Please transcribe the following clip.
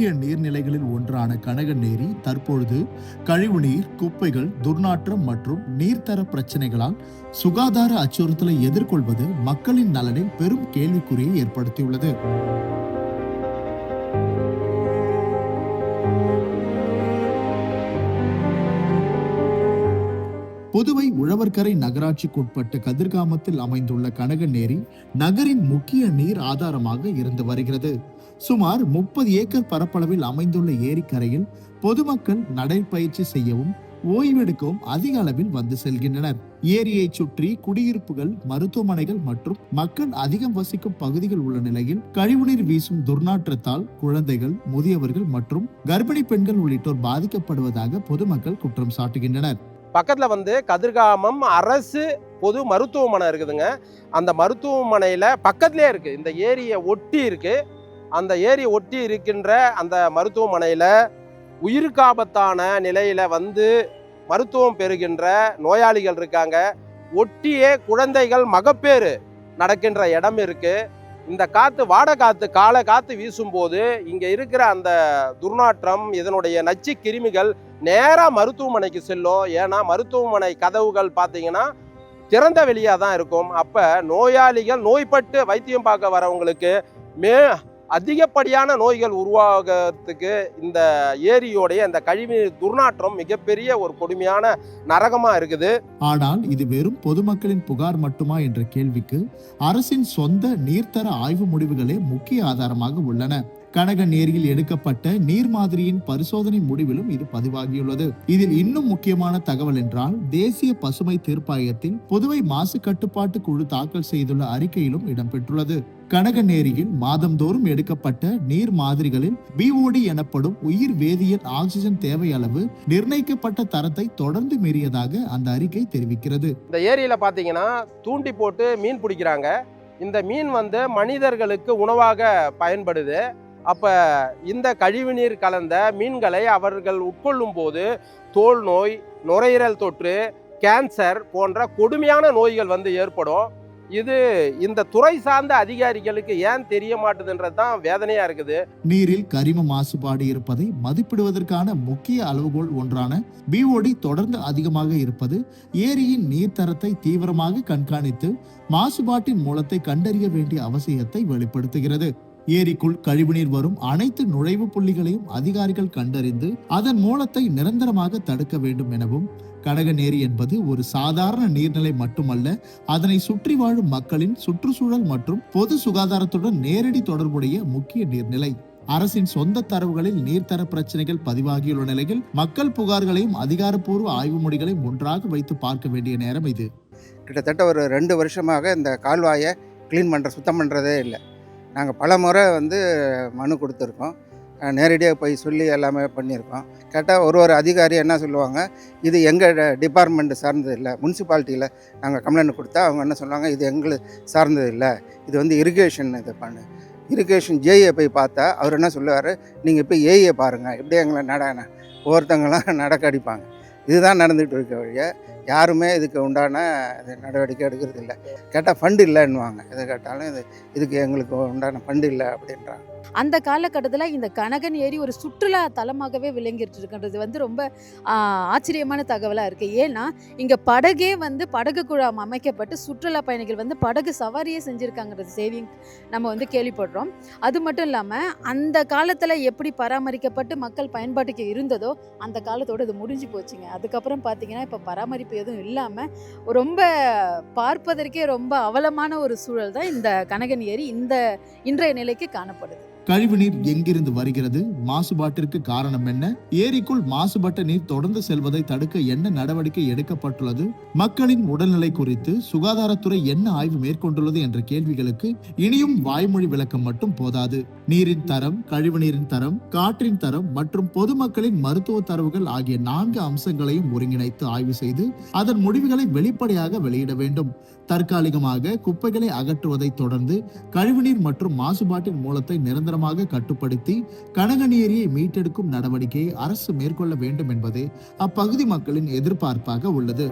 முக்கிய நீர்நிலைகளில் ஒன்றான கனகநேரி தற்பொழுது கழிவுநீர், குப்பைகள், துர்நாற்றம் மற்றும் நீர்த்தர பிரச்சனைகளால் சுகாதார அச்சுறுத்தலை எதிர்கொள்வது மக்களின் நலனில் பெரும் கேள்விக்குறியை ஏற்படுத்தியுள்ளது. புதுவை உழவர்கரை நகராட்சிக்குட்பட்ட கதிர்காமத்தில் அமைந்துள்ள கனகநேரி நகரின் முக்கிய நீர் ஆதாரமாக இருந்து வருகிறது. சுமார் 30 ஏக்கர் பரப்பளவில் அமைந்துள்ள ஏரிக்கரையில் பொதுமக்கள் நடைபயிற்சி செய்யவும் ஓய்வெடுக்கவும் அதிக அளவில் வந்து செல்கின்றனர். ஏரியை சுற்றி குடியிருப்புகள், மருத்துவமனைகள் மற்றும் மக்கள் அதிகம் வசிக்கும் பகுதிகள் உள்ள நிலையில் கழிவுநீர் வீசும் துர்நாற்றத்தால் குழந்தைகள், முதியவர்கள் மற்றும் கர்ப்பிணி பெண்கள் உள்ளிட்டோர் பாதிக்கப்படுவதாக பொதுமக்கள் குற்றம் சாட்டுகின்றனர். பக்கத்தில் கதிர்காமம் அரசு பொது மருத்துவமனை இருக்குதுங்க. அந்த மருத்துவமனையில் பக்கத்துலேயே இருக்குது, இந்த ஏரியை ஒட்டி இருக்குது. அந்த ஏரி ஒட்டி இருக்கின்ற அந்த மருத்துவமனையில் உயிருக்காபத்தான நிலையில் மருத்துவம் பெறுகின்ற நோயாளிகள் இருக்காங்க. ஒட்டியே குழந்தைகள் மகப்பேறு நடக்கின்ற இடம் இருக்குது. இந்த காற்று வாடை காற்று காலை காற்று வீசும்போது இங்கே இருக்கிற அந்த துர்நாற்றம், இதனுடைய நச்சு கிருமிகள் நேராக மருத்துவமனைக்கு செல்லும். ஏன்னா மருத்துவமனை கதவுகள் பார்த்தீங்கன்னா திறந்த வெளியாக தான் இருக்கும். அப்போ நோயாளிகள் நோய்பட்டு வைத்தியம் பார்க்க வரவங்களுக்கு அதிகப்படியான நோய்கள் உருவாகிறதுக்கு இந்த ஏரியோடைய அந்த கழிவுநீர் துர்நாற்றம் மிகப்பெரிய ஒரு கொடுமையான நரகமா இருக்குது. ஆனால் இது வெறும் பொதுமக்களின் புகார் மட்டுமா என்ற கேள்விக்கு அரசின் சொந்த நீர்த்தர ஆய்வு முடிவுகளே முக்கிய ஆதாரமாக உள்ளன. கனகநேரியில் எடுக்கப்பட்ட நீர் மாதிரியின் பரிசோதனை முடிவிலும் இது பதிவாகியுள்ளது. இதில் இன்னும் முக்கியமான தகவல் என்றால், தேசிய பசுமை தீர்ப்பாயத்தில் புதுவை மாசு கட்டுப்பாட்டு குழு தாக்கல் செய்துள்ள அறிக்கையிலும் இடம்பெற்றுள்ளது. கனகநேரியில் மாதந்தோறும் எடுக்கப்பட்ட நீர் மாதிரிகளில் BOD எனப்படும் உயிர் வேதியியல் ஆக்சிஜன் தேவை அளவு நிர்ணயிக்கப்பட்ட தரத்தை தொடர்ந்து மீறியதாக அந்த அறிக்கை தெரிவிக்கிறது. இந்த ஏரியில பாத்தீங்கன்னா தூண்டி போட்டு மீன் பிடிக்கிறாங்க. இந்த மீன் மனிதர்களுக்கு உணவாக பயன்படுது. அப்போ இந்த கழிவுநீர் கலந்த மீன்களை அவர்கள் உட்கொள்ளும் போது தோல் நோய், நுரையீரல் தொற்று, கேன்சர் போன்ற கொடுமையான நோய்கள் ஏற்படும். இது இந்த துறை சார்ந்த அதிகாரிகளுக்கு ஏன் தெரிய மாட்டுதுன்றது தான் வேதனையா இருக்குது. நீரில் கரிம மாசுபாடு இருப்பதை மதிப்பிடுவதற்கான முக்கிய அளவுகோல் ஒன்றான BOD தொடர்ந்து அதிகமாக இருப்பது ஏரியின் நீர்த்தரத்தை தீவிரமாக கண்காணித்து மாசுபாட்டின் மூலத்தை கண்டறிய வேண்டிய அவசியத்தை வெளிப்படுத்துகிறது. ஏரிக்குள் கழிவுநீர் வரும் அனைத்து நுழைவு புள்ளிகளையும் அதிகாரிகள் கண்டறிந்து அதன் மூலத்தை நிரந்தரமாக தடுக்க வேண்டும் எனவும், கனகநேரி என்பது ஒரு சாதாரண நீர்நிலை மட்டுமல்ல, அதனை சுற்றி வாழும் மக்களின் சுற்றுச்சூழல் மற்றும் பொது சுகாதாரத்துடன் நேரடி தொடர்புடைய முக்கிய நீர்நிலை. அரசின் சொந்த தரவுகளில் நீர்த்தர பிரச்சனைகள் பதிவாகியுள்ள நிலையில் மக்கள் புகார்களையும் அதிகாரப்பூர்வ ஆய்வு முடிகளையும் ஒன்றாக வைத்து பார்க்க வேண்டிய நேரம் இது. கிட்டத்தட்ட ஒரு 2 வருஷமாக இந்த கால்வாயை சுத்தம் பண்ணுறதே இல்லை. நாங்கள் பல முறை மனு கொடுத்துருக்கோம், நேரடியாக போய் சொல்லி எல்லாமே பண்ணியிருக்கோம். கேட்டால் ஒரு அதிகாரி என்ன சொல்லுவாங்க, இது எங்கள் டிபார்ட்மெண்ட்டு சார்ந்தது இல்லை, முனிசிபாலிட்டியில் நாங்கள் கம்ப்ளைண்ட் கொடுத்தா அவங்க என்ன சொல்லுவாங்க, இது எங்களுக்கு சார்ந்தது இல்லை, இது இரிகேஷன் இரிகேஷன் ஜேஏ போய் பார்த்தா அவர் என்ன சொல்லுவார், நீங்கள் போய் ஏஏ பாருங்கள், இப்படியே எங்களை ஒவ்வொருத்தங்களாம் நடக்க அடிப்பாங்க. இதுதான் நடந்துகிட்டு இருக்க வழிய யாருமே இதுக்கு உண்டான நடவடிக்கை எடுக்கிறது இல்லை. கேட்டால் ஃபண்டு இல்லைன்னுவாங்க. எதை கேட்டாலும் இதுக்கு எங்களுக்கு உண்டான ஃபண்டு இல்லை அப்படின்றாங்க. அந்த காலகட்டத்தில் இந்த கனகநேரி ஒரு சுற்றுலா தலமாகவே விளங்கிட்டு இருக்கின்றது ரொம்ப ஆச்சரியமான தகவலாக இருக்குது. ஏன்னா இங்கே படகே படகு குழாம் அமைக்கப்பட்டு சுற்றுலா பயணிகள் படகு சவாரியே செஞ்சுருக்காங்கிறது செய்தியும் நம்ம கேள்விப்படுறோம். அது மட்டும் இல்லாமல் அந்த காலத்தில் எப்படி பராமரிக்கப்பட்டு மக்கள் பயன்பாட்டுக்கு இருந்ததோ அந்த காலத்தோடு இது முடிஞ்சு போச்சுங்க. அதுக்கப்புறம் பார்த்தீங்கன்னா இப்போ பராமரிப்பு எதுவும் இல்லாமல் ரொம்ப பார்ப்பதற்கே ரொம்ப அவலமான ஒரு சூழல் தான் இந்த கனகநேரி இன்றைய நிலைக்கு காணப்படுது. கழிவுநீர் எங்கிருந்து வருகிறது, மாசுபாட்டிற்கு காரணம் என்ன, ஏரிக்குள் மாசுபட்ட நீர் தொடர்ந்து செல்வதை தடுக்க என்ன நடவடிக்கை எடுக்கப்பட்டுள்ளது, மக்களின் உடல்நிலை குறித்து சுகாதாரத்துறை என்ன ஆய்வு மேற்கொண்டுள்ளது என்ற கேள்விகளுக்கு இனியும் வாய்மொழி விளக்கம் மட்டும் போதாது. நீரின் தரம், கழிவுநீரின் தரம், காற்றின் தரம் மற்றும் பொதுமக்களின் மருத்துவ தரவுகள் ஆகிய 4 அம்சங்களையும் ஒருங்கிணைத்து ஆய்வு செய்து அதன் முடிவுகளை வெளிப்படையாக வெளியிட வேண்டும். தற்காலிகமாக குப்பைகளை அகற்றுவதை தொடர்ந்து கழிவுநீர் மற்றும் மாசுபாட்டின் மூலத்தை நிரந்தரமாக கட்டுப்படுத்தி கனகநேரியை மீட்டெடுக்கும் நடவடிக்கையை அரசு மேற்கொள்ள வேண்டும் என்பதே அப்பகுதி மக்களின் எதிர்பார்ப்பாக உள்ளது.